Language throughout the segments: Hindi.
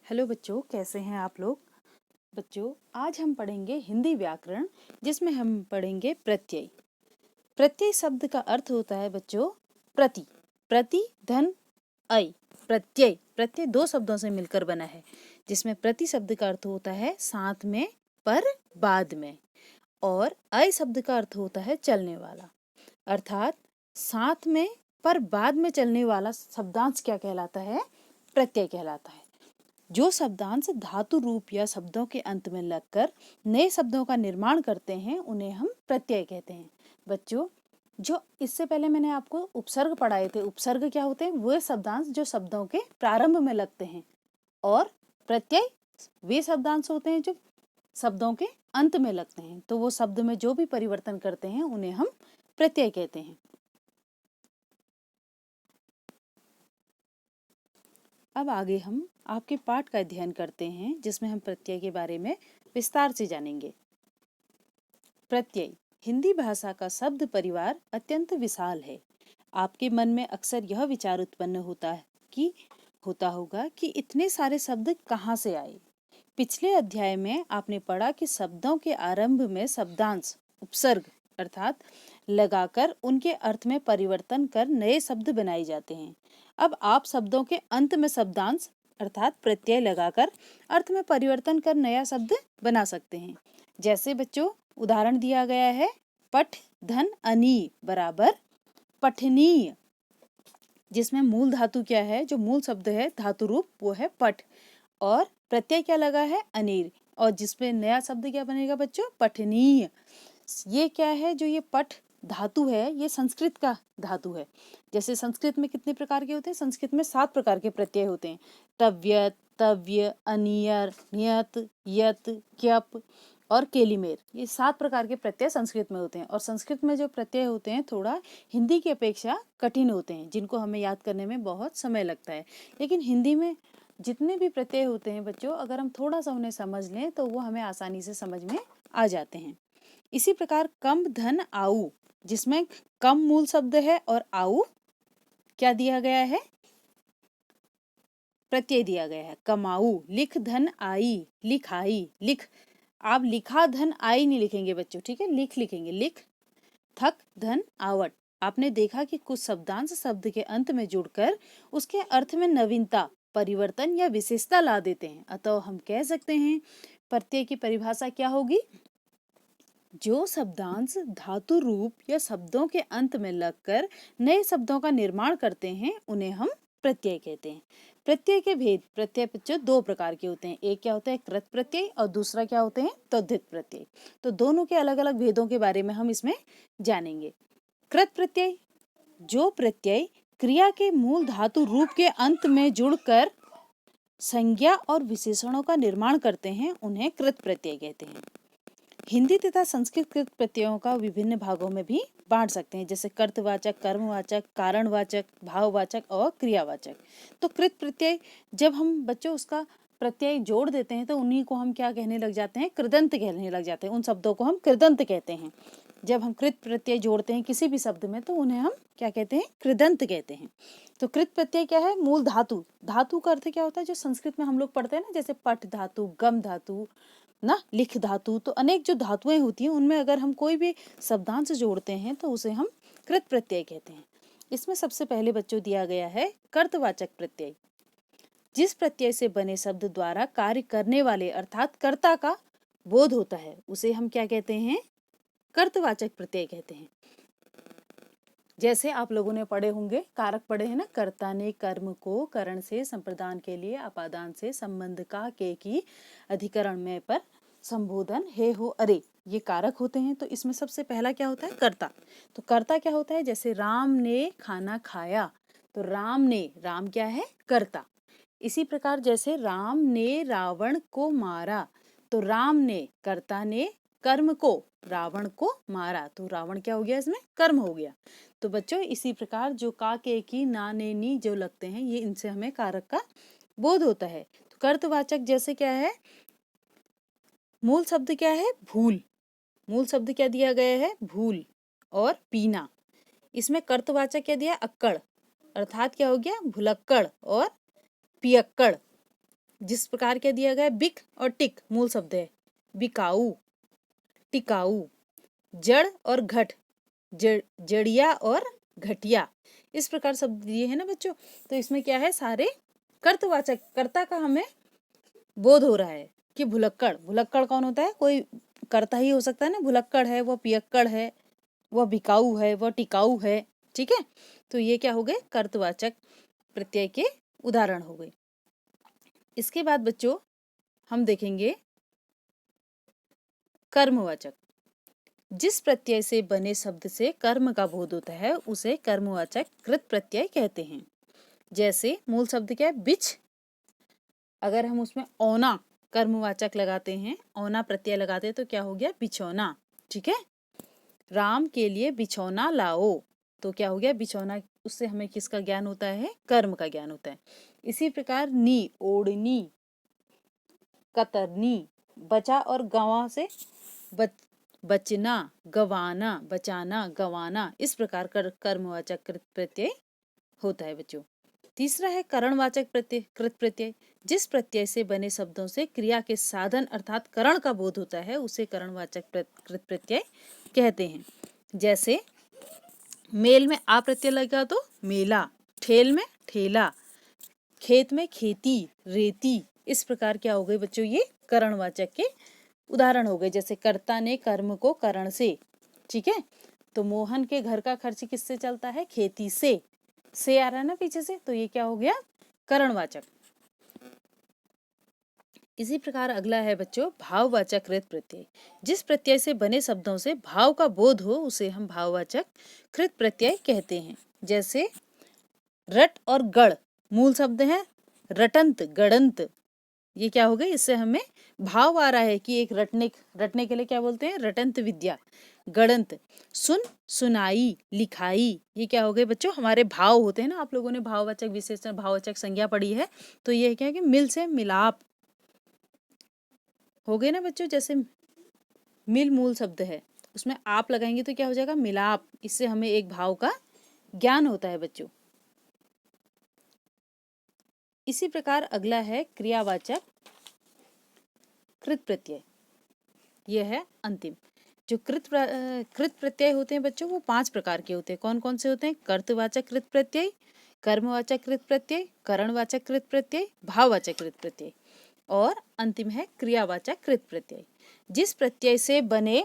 हेलो बच्चों, कैसे हैं आप लोग। बच्चों, आज हम पढ़ेंगे हिंदी व्याकरण, जिसमें हम पढ़ेंगे प्रत्यय। प्रत्यय शब्द का अर्थ होता है बच्चों प्रति। प्रति धन अय। प्रत्यय प्रत्यय दो शब्दों से मिलकर बना है, जिसमें प्रति शब्द का अर्थ होता है साथ में, पर, बाद में, और अय शब्द का अर्थ होता है चलने वाला। अर्थात साथ में पर बाद में चलने वाला शब्दांश क्या कहलाता है? प्रत्यय कहलाता है। जो शब्दांश धातु रूप या शब्दों के अंत में लगकर नए शब्दों का निर्माण करते हैं, उन्हें हम प्रत्यय कहते हैं। बच्चों, जो इससे पहले मैंने आपको उपसर्ग पढ़ाए थे, उपसर्ग क्या होते हैं? वो शब्दांश जो शब्दों के प्रारंभ में लगते हैं, और प्रत्यय वे शब्दांश होते हैं जो शब्दों के अंत में लगते हैं। तो वो शब्द में जो भी परिवर्तन करते हैं, उन्हें हम प्रत्यय कहते हैं। अब आगे हम आपके पाठ का अध्ययन करते हैं, जिसमें हम प्रत्यय के बारे में विस्तार से जानेंगे। प्रत्यय हिंदी भाषा का शब्द परिवार अत्यंत विशाल है। आपके मन में अक्सर यह विचार उत्पन्न होता होगा कि इतने सारे शब्द कहाँ से आए। पिछले अध्याय में आपने पढ़ा कि शब्दों के आरंभ में शब्दांश उपसर्ग अर्थात लगाकर उनके अर्थ में परिवर्तन कर नए शब्द बनाए जाते हैं। अब आप शब्दों के अंत में शब्दांश अर्थात प्रत्यय लगाकर अर्थ में परिवर्तन कर नया शब्द बना सकते हैं। जैसे बच्चों, उदाहरण दिया गया है, पठ धन अनी बराबर पठनीय, जिसमें मूल धातु क्या है? जो मूल शब्द है धातु रूप, वो है पठ, और प्रत्यय क्या लगा है? अनीर, और जिसमें नया शब्द क्या बनेगा बच्चों? पठनीय। ये क्या है? जो ये पठ धातु है, ये संस्कृत का धातु है। जैसे संस्कृत में कितने प्रकार के होते हैं? संस्कृत में 7 प्रकार के प्रत्यय होते हैं। तव्य, तव्य, अनियर, नियत, यत, क्यप और केलिमेर। ये 7 प्रकार के प्रत्यय संस्कृत में होते हैं। और संस्कृत में जो प्रत्यय होते हैं थोड़ा हिंदी की अपेक्षा कठिन होते हैं, जिनको हमें याद करने में बहुत समय लगता है। लेकिन हिंदी में जितने भी प्रत्यय होते हैं बच्चों, अगर हम थोड़ा सा उन्हें समझ लें तो वो हमें आसानी से समझ में आ जाते हैं। इसी प्रकार कम धन आऊ, जिसमें कम मूल शब्द है और आऊ क्या दिया गया है? प्रत्यय दिया गया है। कमाऊ, लिख धन आई, लिखाई, लिख। आप लिखा धन आई नहीं लिखेंगे बच्चों, ठीक है? लिख लिखेंगे, लिख। थक धन आवट। आपने देखा कि कुछ शब्दांश शब्द के अंत में जुड़कर उसके अर्थ में नवीनता, परिवर्तन या विशेषता ला देते हैं। अतः हम कह सकते हैं प्रत्यय की परिभाषा क्या होगी? जो शब्दांश धातु रूप या शब्दों के अंत में लगकर नए शब्दों का निर्माण करते हैं, उन्हें हम प्रत्यय कहते हैं। प्रत्यय के भेद, प्रत्यय बच्चों 2 प्रकार के होते हैं। एक क्या होता है? कृत प्रत्यय, और दूसरा क्या होते हैं? तद्धित प्रत्यय। तो दोनों के अलग अलग भेदों के बारे में हम इसमें जानेंगे। कृत प्रत्यय, जो प्रत्यय क्रिया के मूल धातु रूप के अंत में जुड़कर संज्ञा और विशेषणों का निर्माण करते हैं, उन्हें कृत प्रत्यय कहते हैं। हिंदी तथा संस्कृत कृत प्रत्ययों का विभिन्न भागों में भी बांट सकते हैं, जैसे कर्तवाचक, कर्मवाचक, कारणवाचक, भाववाचक और क्रियावाचक। तो कृत प्रत्यय, जब हम बच्चों उसका प्रत्यय जोड़ देते हैं तो उन्हीं को हम क्या कहने लग जाते हैं? कृदंत कहने लग जाते हैं। उन शब्दों को हम कृदंत कहते हैं। जब हम कृत प्रत्यय जोड़ते हैं किसी भी शब्द में, तो उन्हें हम क्या कहते हैं? कृदंत कहते हैं। तो कृत प्रत्यय क्या है? मूल धातु। धातु का अर्थ क्या होता है? जो संस्कृत में हम लोग पढ़ते हैं ना, जैसे पठ धातु, गम धातु ना, लिख धातु। तो अनेक जो धातुएं होती हैं, उनमें अगर हम कोई भी शब्दांश जोड़ते हैं तो उसे हम कृत प्रत्यय कहते हैं। इसमें सबसे पहले बच्चों दिया गया है कर्तवाचक प्रत्यय। जिस प्रत्यय से बने शब्द द्वारा कार्य करने वाले अर्थात कर्ता का बोध होता है, उसे हम क्या कहते हैं? कर्तवाचक प्रत्यय कहते हैं। जैसे आप लोगों ने पढ़े होंगे, कारक पढ़े हैं ना, कर्ता ने कर्म को करण से संप्रदान के लिए अपादान से संबंध का के की अधिकरण में पर संबोधन हे हो अरे, ये कारक होते हैं। तो इसमें सबसे पहला क्या होता है? कर्ता। तो कर्ता क्या होता है? जैसे राम ने खाना खाया, तो राम ने, राम क्या है? कर्ता। इसी प्रकार जैसे राम ने रावण को मारा, तो राम ने, कर्ता ने कर्म को, रावण को मारा, तो रावण क्या हो गया? इसमें कर्म हो गया। तो बच्चों इसी प्रकार जो का के की ना ने नी जो लगते हैं, ये इनसे हमें कारक का बोध होता है। तो कर्तवाचक जैसे क्या है? मूल शब्द क्या है? भूल। मूल शब्द क्या दिया गया है? भूल और पीना। इसमें कर्तवाचक क्या दिया? अक्कड़, अर्थात क्या हो गया? भुलक्कड़ और पियक्कड़। जिस प्रकार क्या दिया गया है, बिक और टिक मूल शब्द है, बिकाऊ, टिकाऊ। जड़ और घट, जड़िया और घटिया, इस प्रकार शब्द दिए हैं ना बच्चों। तो इसमें क्या है, सारे कर्तवाचक, कर्ता का हमें बोध हो रहा है कि भुलक्कड़, भुलक्कड़ कौन होता है, कोई कर्ता ही हो सकता है ना, भुलक्कड़ है, वह पियक्कड़ है, वह बिकाऊ है, वह टिकाऊ है, ठीक है। तो ये क्या हो गए, कर्तवाचक प्रत्यय के उदाहरण हो गए। इसके बाद बच्चों हम देखेंगे कर्मवाचक। जिस प्रत्यय से बने शब्द से कर्म का बोध होता है उसे कर्मवाचक कृत प्रत्यय कहते हैं। जैसे मूल शब्द क्या है, बिछ, अगर हम उसमें औना कर्मवाचक लगाते हैं, औना प्रत्यय लगाते हैं तो क्या हो गया, बिछौना, ठीक है। राम के लिए बिछौना लाओ, तो क्या हो गया, बिछौना, उससे हमें किसका ज्ञान होता है, कर्म का ज्ञान होता है। इसी प्रकार नी, ओढ़नी, कतरनी, बचा और गंवा से बचना, गवाना, बचाना, गवाना, इस प्रकार कर्मवाचक कृत प्रत्यय होता है बच्चों। तीसरा है करणवाचक प्रत्यय, कृत प्रत्यय। जिस प्रत्यय से बने शब्दों से क्रिया के साधन अर्थात करण का बोध होता है उसे करणवाचक कृत प्रत्यय कहते हैं। जैसे मेल में आ प्रत्यय लगा तो मेला, ठेल में ठेला, खेत में खेती, रेती, इस प्रकार क्या हो गए बच्चों, ये करणवाचक के उदाहरण हो गए। जैसे कर्ता ने कर्म को करण से, ठीक है। तो मोहन के घर का खर्च किससे चलता है, खेती से आ रहा है ना पीछे से, तो ये क्या हो गया, करणवाचक। इसी प्रकार अगला है बच्चों भाववाचक कृत प्रत्यय। जिस प्रत्यय से बने शब्दों से भाव का बोध हो उसे हम भाववाचक कृत प्रत्यय कहते हैं। जैसे रट और गढ़ मूल शब्द है, रटंत, गड़ंत, ये क्या हो गए, इससे हमें भाव आ रहा है कि एक रटने के लिए क्या बोलते हैं, रटंत विद्या, गड़ंत। सुन, सुनाई, लिखाई, ये क्या हो गए बच्चों, हमारे भाव होते हैं ना, आप लोगों ने भाववाचक विशेषण, भाववाचक संज्ञा पढ़ी है, तो ये क्या है कि मिल से मिलाप हो गए ना बच्चों। जैसे मिल मूल शब्द है, उसमें आप लगाएंगे तो क्या हो जाएगा, मिलाप, इससे हमें एक भाव का ज्ञान होता है बच्चों। इसी प्रकार अगला है क्रियावाचक कृत प्रत्यय, यह है अंतिम। जो कृत प्रत्यय होते हैं बच्चों वो 5 प्रकार के होते हैं। कौन कौन से होते हैं, कर्तवाचक कृत प्रत्यय, कर्मवाचक कृत प्रत्यय, करणवाचक कृत प्रत्यय, भाववाचक कृत प्रत्यय, और अंतिम है क्रियावाचक कृत प्रत्यय। जिस प्रत्यय से बने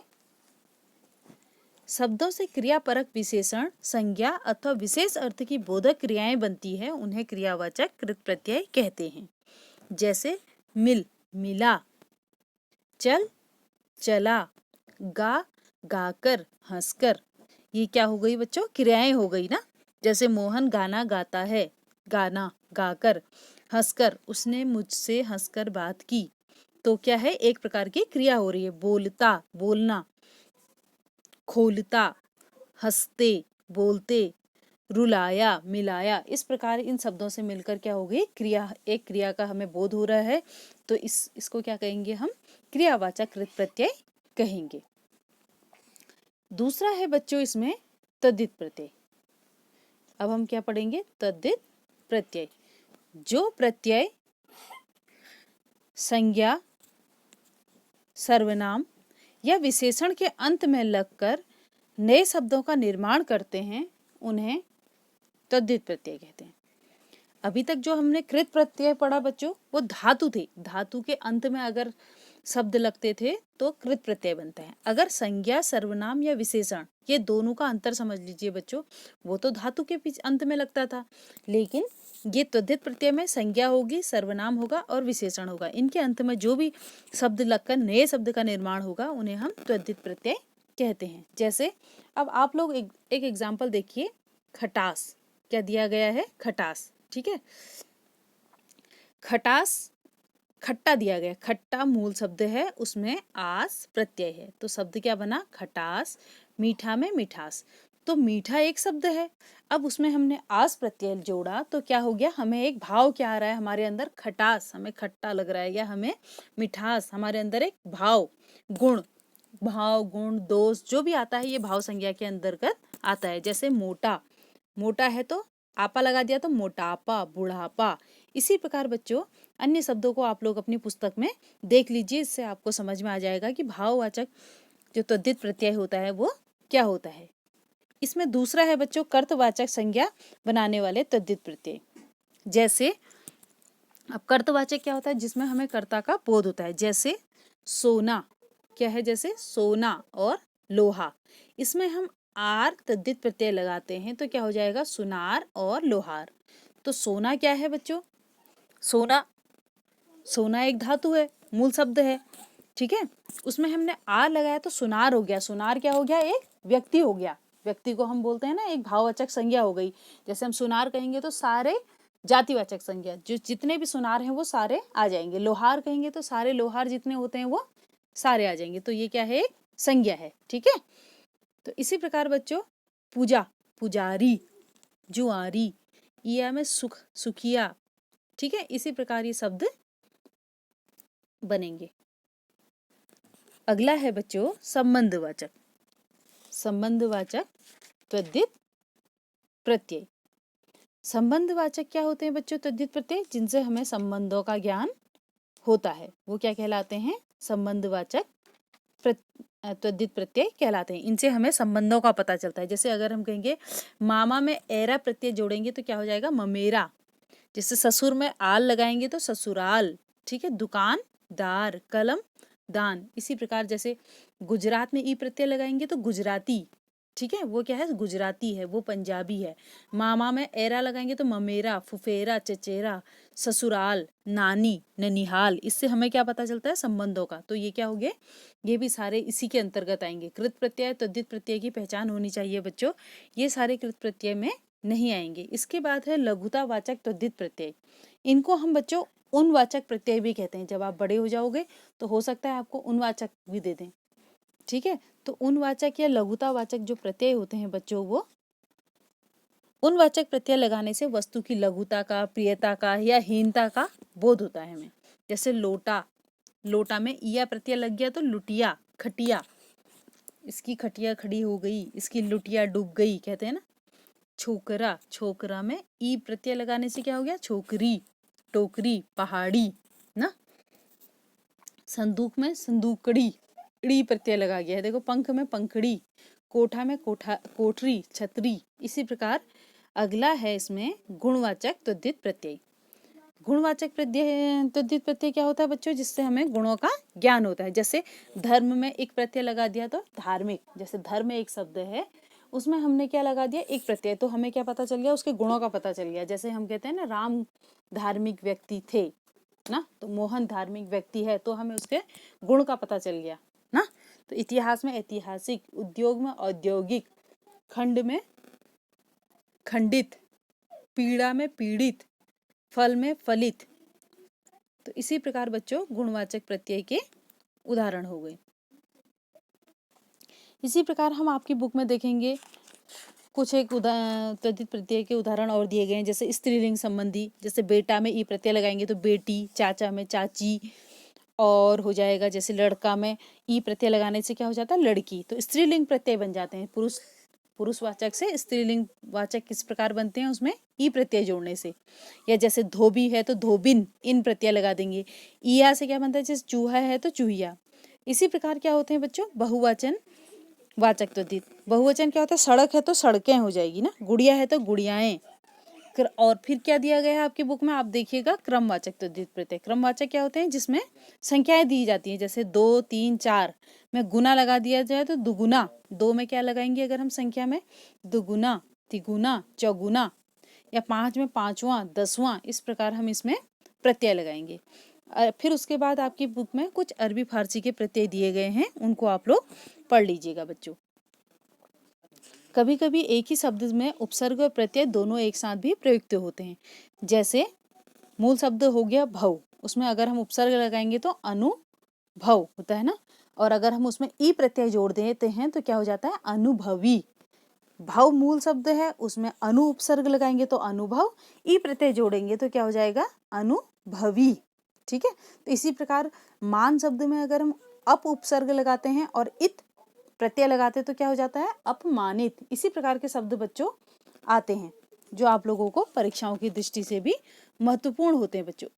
शब्दों से क्रियापरक विशेषण, संज्ञा अथवा विशेष अर्थ की बोधक क्रियाएं बनती है उन्हें क्रियावाचक कृत प्रत्यय कहते हैं। जैसे मिल, मिला, चल, चला, गा, गाकर, हंसकर, ये क्या हो गई बच्चों, क्रियाएं हो गई ना। जैसे मोहन गाना गाता है, गाना, गाकर, हंसकर, उसने मुझसे हंसकर बात की, तो क्या है, एक प्रकार की क्रिया हो रही है। बोलता, बोलना, खोलता, हंसते, बोलते, रुलाया, मिलाया, इस प्रकार इन शब्दों से मिलकर क्या हो गई क्रिया, एक क्रिया का हमें बोध हो रहा है, तो इसको क्या कहेंगे हम, क्रियावाचक कृत प्रत्यय कहेंगे। दूसरा है बच्चों इसमें तद्धित प्रत्यय। अब हम क्या पढ़ेंगे, तद्धित प्रत्यय। जो प्रत्यय संज्ञा, सर्वनाम या विशेषण के अंत में लगकर नए शब्दों का निर्माण करते हैं उन्हें तद्धित प्रत्यय कहते हैं। अभी तक जो हमने कृत प्रत्यय पढ़ा बच्चों वो धातु थे, धातु के अंत में अगर शब्द लगते थे तो कृत प्रत्यय बनता है। अगर संज्ञा, सर्वनाम या विशेषण, ये दोनों का अंतर समझ लीजिए बच्चों, वो तो धातु के अंत में लगता था, लेकिन ये तद्धित प्रत्यय में संज्ञा होगी, सर्वनाम होगा और विशेषण होगा। इनके अंत में जो भी शब्द लगकर नए शब्द का निर्माण होगा उन्हें हम तद्धित प्रत्यय कहते हैं। जैसे अब आप लोग एक एग्जाम्पल देखिए, खटास, क्या दिया गया है, खटास, ठीक है। खटास, खट्टा दिया गया, खट्टा मूल शब्द है, उसमें आस प्रत्यय है, तो शब्द क्या बना, खटास। मीठा में मिठास, तो मीठा एक शब्द है, अब उसमें हमने आस प्रत्यय जोड़ा तो क्या हो गया, हमें एक भाव क्या आ रहा है हमारे अंदर, खटास, हमें खट्टा लग रहा है, या हमें मिठास, हमारे अंदर एक भाव, गुण, भाव, गुण, दोष जो भी आता है ये भाव संज्ञा के अंतर्गत आता है। जैसे मोटा, मोटा है तो आपा लगा दिया तो मोटापा, बुढ़ापा, इसी प्रकार बच्चों अन्य शब्दों को आप लोग अपनी पुस्तक में देख लीजिए, इससे आपको समझ में आ जाएगा कि भाववाचक जो तद्धित प्रत्यय होता है वो क्या होता है। इसमें दूसरा है बच्चों कर्तवाचक संज्ञा बनाने वाले तद्धित प्रत्यय। जैसे अब कर्तवाचक क्या होता है, जिसमें हमें कर्ता का बोध होता है। जैसे सोना क्या है, जैसे सोना और लोहा, इसमें हम आर तद्धित प्रत्यय लगाते हैं तो क्या हो जाएगा, सुनार और लोहार। तो सोना क्या है बच्चों, सोना, सोना एक धातु है, मूल शब्द है, ठीक है। उसमें हमने आर लगाया तो सुनार हो गया। सुनार क्या हो गया, एक व्यक्ति हो गया। व्यक्ति को हम बोलते हैं ना, एक भाववाचक संज्ञा हो गई। जैसे हम सुनार कहेंगे तो सारे जातिवाचक संज्ञा, जो जितने भी सुनार हैं वो सारे आ जाएंगे। लोहार कहेंगे तो सारे लोहार जितने होते हैं वो सारे आ जाएंगे। तो ये क्या है, एक संज्ञा है, ठीक है। तो इसी प्रकार बच्चों पूजा, पुजारी, जुआरी, या में सुख, सुखिया, ठीक है। इसी प्रकार ये शब्द बनेंगे। अगला है बच्चों संबंधवाचक। संबंधवाचक तद्धित प्रत्यय। संबंधवाचक क्या होते हैं बच्चों, तद्धित प्रत्यय जिनसे हमें संबंधों का ज्ञान होता है, वो क्या कहलाते हैं, संबंधवाचक तद्धित प्रत्यय कहलाते हैं। इनसे हमें संबंधों का पता चलता है। जैसे अगर हम कहेंगे मामा में एरा प्रत्यय जोड़ेंगे तो क्या हो जाएगा, ममेरा। जैसे ससुर में आल लगाएंगे तो ससुराल, ठीक है। दुकान दार, कलम दान। इसी प्रकार जैसे गुजरात में ई प्रत्यय लगाएंगे तो गुजराती, ठीक है, वो क्या है, गुजराती है, वो पंजाबी है। मामा में एरा लगाएंगे तो ममेरा, फुफेरा, चचेरा, ससुराल, नानी, ननिहाल। इससे हमें क्या पता चलता है, संबंधों का। तो ये क्या हो गए, ये भी सारे इसी के अंतर्गत आएंगे। कृत प्रत्यय तद्धित प्रत्यय की पहचान होनी चाहिए बच्चों, ये सारे कृत प्रत्यय में नहीं आएंगे। इसके बाद है लघुतावाचक तद्धित प्रत्यय। इनको हम बच्चों उनवाचक प्रत्यय भी कहते हैं। जब आप बड़े हो जाओगे तो हो सकता है आपको उनवाचक भी दे दें, ठीक है। तो उनवाचक या लघुतावाचक जो प्रत्यय होते हैं बच्चों, वो उनवाचक प्रत्यय लगाने से वस्तु की लघुता का, प्रियता का या हीनता का बोध होता है हमें। जैसे लोटा, लोटा में ईया प्रत्यय लग गया तो लुटिया, खटिया, इसकी खटिया खड़ी हो गई, इसकी लुटिया डूब गई, कहते हैं ना। छोकरा, छोकरा में ई प्रत्यय लगाने से क्या हो गया, छोकरी, टोकरी, पहाड़ी ना। संदूक में संदूकड़ी, ड़ी प्रत्यय लगा गया है, देखो। पंख में पंखड़ी, कोठा में कोठा, कोठरी, छतरी। इसी प्रकार अगला है इसमें गुणवाचक तद्धित प्रत्यय। गुणवाचक प्रत्यय तद्धित प्रत्यय क्या होता है बच्चों, जिससे हमें गुणों का ज्ञान होता है। जैसे धर्म में एक प्रत्यय लगा दिया तो धार्मिक। जैसे धर्म एक शब्द है, उसमें हमने क्या लगा दिया, एक प्रत्यय, तो हमें क्या पता चल गया, उसके गुणों का पता चल गया। जैसे हम कहते हैं ना, राम धार्मिक व्यक्ति थे ना, तो मोहन धार्मिक व्यक्ति है, तो हमें उसके गुण का पता चल गया ना। तो इतिहास में ऐतिहासिक, उद्योग में औद्योगिक, खंड में खंडित, पीड़ा में पीड़ित, फल में फलित। तो इसी प्रकार बच्चों गुणवाचक प्रत्यय के उदाहरण हो गए। इसी प्रकार हम आपकी बुक में देखेंगे कुछ एक तद्धित प्रत्यय के उदाहरण और दिए गए हैं। जैसे स्त्रीलिंग संबंधी, जैसे बेटा में ई प्रत्यय लगाएंगे तो बेटी, चाचा में चाची, और हो जाएगा जैसे लड़का में ई प्रत्यय लगाने से क्या हो जाता है, लड़की। तो स्त्रीलिंग प्रत्यय बन जाते हैं। पुरुषवाचक से स्त्रीलिंग वाचक किस प्रकार बनते हैं, उसमें ई प्रत्यय जोड़ने से। या जैसे धोबी है तो धोबिन, इन प्रत्यय लगा देंगे। ईया से क्या बनता है, जैसे चूहा है तो चूहिया। इसी प्रकार क्या होते हैं बच्चों, बहुवचन वाचक तद्धित। बहुवचन क्या होता है, सड़क है तो सड़कें हो जाएगी ना, गुड़िया है तो गुड़ियाएं। और फिर क्या दिया गया है आपकी बुक में, आप देखिएगा क्रमवाचक तद्धित प्रत्यय। क्रमवाचक क्या होते हैं, जिसमें संख्याएं दी जाती हैं। जैसे 2, 3, 4 में गुना लगा दिया जाए तो दुगुना। 2 में क्या लगाएंगे अगर हम संख्या में, दुगुना, तिगुना, चौगुना। या 5 में पांचवा, 10वां। इस प्रकार हम इसमें प्रत्यय लगाएंगे। फिर उसके बाद आपकी बुक में कुछ अरबी फारसी के प्रत्यय दिए गए हैं, उनको आप लोग पढ़ लीजिएगा बच्चों। कभी कभी एक ही शब्द में उपसर्ग और प्रत्यय दोनों एक साथ भी प्रयुक्त होते हैं। जैसे मूल शब्द हो गया भव, उसमें अगर हम उपसर्ग लगाएंगे तो अनुभव होता है ना। और अगर हम उसमें ई प्रत्यय जोड़ देते हैं तो क्या हो जाता है, अनुभवी। भव मूल शब्द है, उसमें अनु उपसर्ग लगाएंगे तो अनुभव, ई प्रत्यय जोड़ेंगे तो क्या हो जाएगा, अनुभवी, ठीक है। तो इसी प्रकार मान शब्द में अगर हम अप उपसर्ग लगाते हैं और इत प्रत्यय लगाते तो क्या हो जाता है, अपमानित। इसी प्रकार के शब्द बच्चों आते हैं, जो आप लोगों को परीक्षाओं की दृष्टि से भी महत्वपूर्ण होते हैं बच्चों।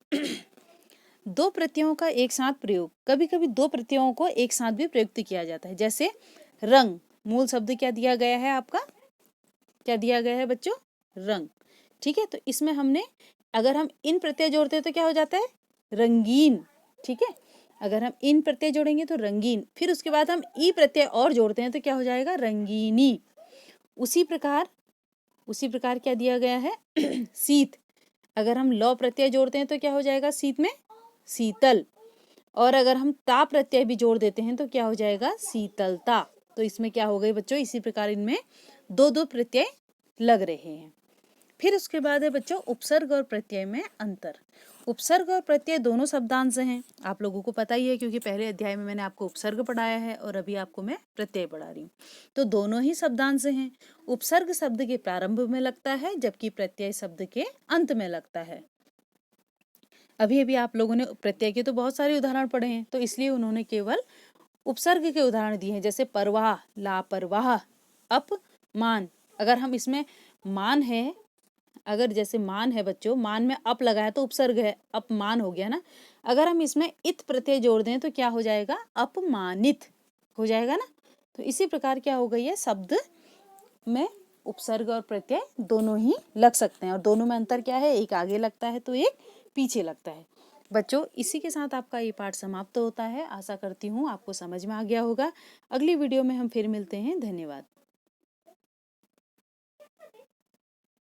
दो प्रत्ययों का एक साथ प्रयोग, कभी कभी दो प्रत्ययों को एक साथ भी प्रयुक्त किया जाता है। जैसे रंग, मूल शब्द क्या दिया गया है आपका, क्या दिया गया है बच्चों, रंग। ठीक है, तो इसमें हमने अगर हम इन प्रत्यय जोड़ते हैं तो क्या हो जाता है, रंगीन। ठीक है, अगर हम इन प्रत्यय जोड़ेंगे तो रंगीन, फिर उसके बाद हम ई प्रत्यय और जोड़ते हैं तो क्या हो जाएगा, रंगीनी। उसी प्रकार क्या दिया गया है शीत, अगर हम लौ प्रत्यय जोड़ते हैं तो क्या हो जाएगा शीत में, शीतल। और अगर हम ता प्रत्यय भी जोड़ देते हैं तो क्या हो जाएगा, शीतलता। तो इसमें क्या हो गई बच्चों, इसी प्रकार इनमें दो दो प्रत्यय लग रहे हैं। फिर उसके बाद है बच्चों उपसर्ग और प्रत्यय में अंतर। उपसर्ग और प्रत्यय दोनों शब्दांश हैं, आप लोगों को पता ही है, क्योंकि पहले अध्याय में मैंने आपको उपसर्ग पढ़ाया है और अभी आपको मैं प्रत्यय पढ़ा रही हूँ। तो दोनों ही शब्दांश हैं। उपसर्ग शब्द के प्रारंभ में लगता है, जबकि प्रत्यय शब्द के अंत में लगता है। अभी अभी आप लोगों ने प्रत्यय के तो बहुत सारे उदाहरण पढ़े हैं, तो इसलिए उन्होंने केवल उपसर्ग के उदाहरण दिए हैं। जैसे परवाह, लापरवाह, अपमान। अगर हम इसमें मान है, अगर जैसे मान है बच्चों, मान में अप लगाया तो उपसर्ग है, अपमान हो गया ना। अगर हम इसमें इत प्रत्यय जोड़ दें तो क्या हो जाएगा, अपमानित हो जाएगा ना। तो इसी प्रकार क्या हो गई है, शब्द में उपसर्ग और प्रत्यय दोनों ही लग सकते हैं, और दोनों में अंतर क्या है, एक आगे लगता है तो एक पीछे लगता है। बच्चों इसी के साथ आपका ये पाठ समाप्त होता है। आशा करती हूँ आपको समझ में आ गया होगा। अगली वीडियो में हम फिर मिलते हैं। धन्यवाद।